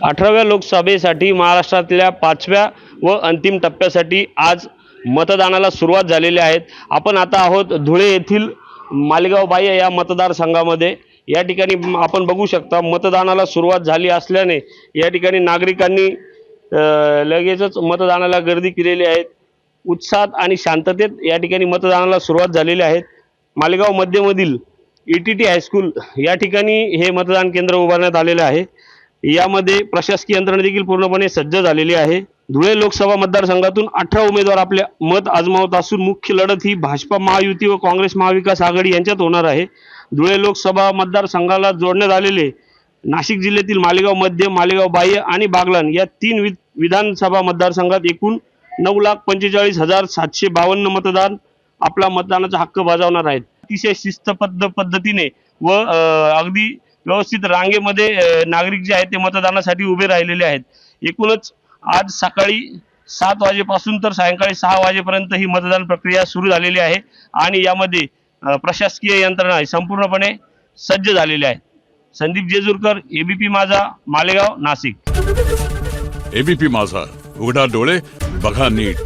18व्या लोकसभेसाठी महाराष्ट्रातल्या 5व्या व अंतिम टप्प्यासाठी आज मतदानाला सुरुवात झालेली आहे। आपण आता आहोत धुळे येथील मालेगाव बाह्य या मतदारसंघामध्ये। या ठिकाणी आपण बघू शकता मतदानाला सुरुवात झाली असल्याने या ठिकाणी नागरिकांनी लगेचच मतदानाला गर्दी केलेली आहे। उत्साहात आणि शांततेत या ठिकाणी मतदानाला सुरुवात झालेली आहे। मालेगाव मध्यमधील ETT हायस्कूल या ठिकाणी हे मतदान केंद्र उभारण्यात आलेले आहे। यामध्ये प्रशासकीय यंत्रणा देखील पूर्णपणे सज्ज झालेली आहे। धुळे लोकसभा मतदारसंघातून 18 उमेदवार आपले मत आजमावत असून मुख्य लढत ही भाजपा महायुती व काँग्रेस महाविकास आघाडी यांच्यात होणार आहे। धुळे लोकसभा मतदारसंघाला जोडण्यात आलेले नाशिक जिल्ह्यातील मालेगाव मध्य, मालेगाव बाह्य आणि बागलाण या 3 विधानसभा मतदारसंघात एकूण 9,45,752 मतदार आपला मतदानाचा हक्क बजावणार आहेत। अतिशय शिस्तबद्ध पद्धतीने व अगदी व्यवस्थित रांगेमध्ये नागरिक जे आहेत ते मतदानासाठी उभे राहिलेले आहेत। एकूणच आज सकाळी 7 वाजेपासून तर सायंकाळी 6 वाजेपर्यंत ही मतदान प्रक्रिया सुरू झालेली आहे आणि यामध्ये प्रशासकीय यंत्रणा संपूर्णपणे सज्ज झालेली आहे। संदीप जेजुरकर, ABP माझा, मालेगाव, नाशिक। ABP माझा, उघडा डोळे बघा नीट।